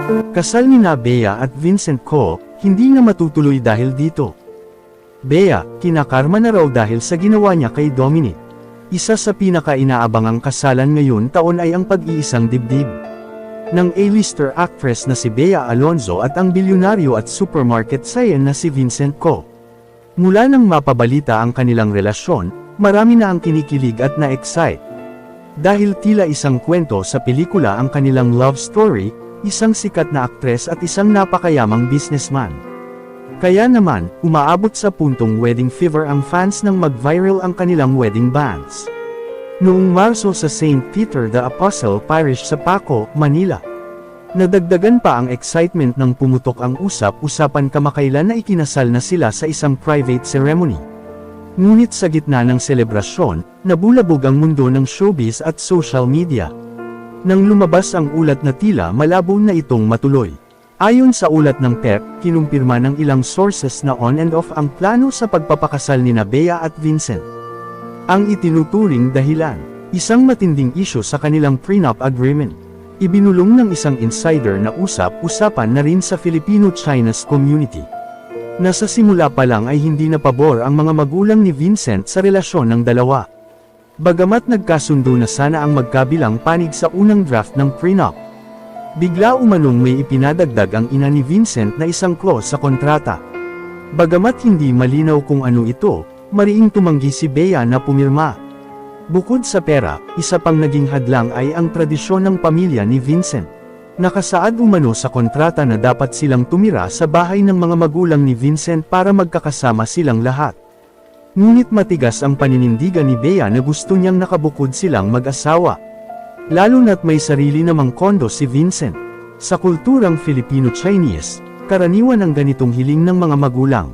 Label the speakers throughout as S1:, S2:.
S1: Kasal nina Bea at Vincent Ko, hindi na matutuloy dahil dito. Bea, kinakarma na raw dahil sa ginawa niya kay Dominic. Isa sa pinaka-inaabangang kasalan ngayon taon ay ang pag-iisang dibdib ng A-lister actress na si Bea Alonzo at ang bilyonaryo at supermarket sayen na si Vincent Ko. Mula nang mapabalita ang kanilang relasyon, marami na ang kinikilig at na-excite. Dahil tila isang kwento sa pelikula ang kanilang love story, isang sikat na aktres at isang napakayamang businessman. Kaya naman, umaabot sa puntong wedding fever ang fans nang mag-viral ang kanilang wedding bands. Noong Marso sa St. Peter the Apostle Parish sa Paco, Manila. Nadagdagan pa ang excitement nang pumutok ang usap-usapan kamakailan na ikinasal na sila sa isang private ceremony. Ngunit sa gitna ng selebrasyon, nabulabog ang mundo ng showbiz at social media. Nang lumabas ang ulat na tila malabo na itong matuloy. Ayon sa ulat ng PEP, kinumpirma ng ilang sources na on and off ang plano sa pagpapakasal nina Bea at Vincent. Ang itinuturing dahilan, isang matinding isyu sa kanilang prenup agreement. Ibinulong ng isang insider na usap-usapan na rin sa Filipino-Chinese community. Nasa simula pa lang ay hindi na pabor ang mga magulang ni Vincent sa relasyon ng dalawa. Bagamat nagkasundo na sana ang magkabilang panig sa unang draft ng prenup. Bigla umanong may ipinadagdag ang ina ni Vincent na isang clause sa kontrata. Bagamat hindi malinaw kung ano ito, mariing tumanggi si Bea na pumirma. Bukod sa pera, isa pang naging hadlang ay ang tradisyon ng pamilya ni Vincent. Nakasaad umano sa kontrata na dapat silang tumira sa bahay ng mga magulang ni Vincent para magkakasama silang lahat. Ngunit matigas ang paninindigan ni Bea na gusto niyang nakabukod silang mag-asawa. Lalo na't may sarili namang kondo si Vincent. Sa kulturang Filipino-Chinese, karaniwan ang ganitong hiling ng mga magulang.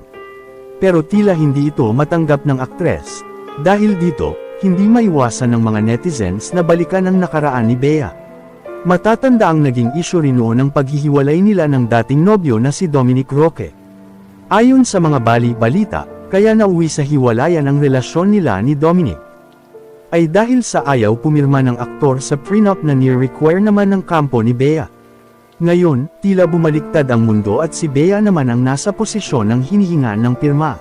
S1: Pero tila hindi ito matanggap ng aktres. Dahil dito, hindi maiwasan ng mga netizens na balikan ang nakaraan ni Bea. Matatanda ang naging isyu rin noon ang paghihiwalay nila ng dating nobyo na si Dominic Roque. Ayon sa mga bali-balita, kaya nauwi sa hiwalayan ang relasyon nila ni Dominic. Ay dahil sa ayaw pumirma ng aktor sa prenup na ni-require naman ng kampo ni Bea. Ngayon, tila bumaliktad ang mundo at si Bea naman ang nasa posisyon ng hinihingan ng pirma.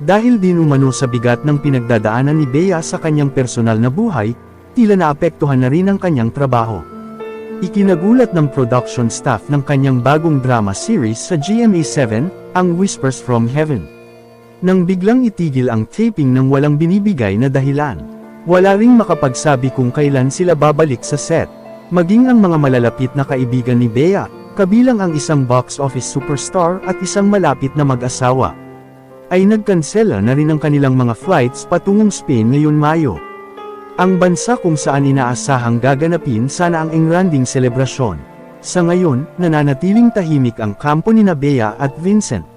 S1: Dahil din umano sa bigat ng pinagdadaanan ni Bea sa kanyang personal na buhay, tila naapektuhan na rin ang kanyang trabaho. Ikinagulat ng production staff ng kanyang bagong drama series sa GMA7, ang Whispers from Heaven. Nang biglang itigil ang taping ng walang binibigay na dahilan. Wala ring makapagsabi kung kailan sila babalik sa set. Maging ang mga malalapit na kaibigan ni Bea, kabilang ang isang box office superstar at isang malapit na mag-asawa, ay nagkansela na rin ang kanilang mga flights patungong Spain ngayon Mayo. Ang bansa kung saan inaasahang gaganapin sana ang engranding selebrasyon. Sa ngayon, nananatiling tahimik ang kampo nina Bea at Vincent.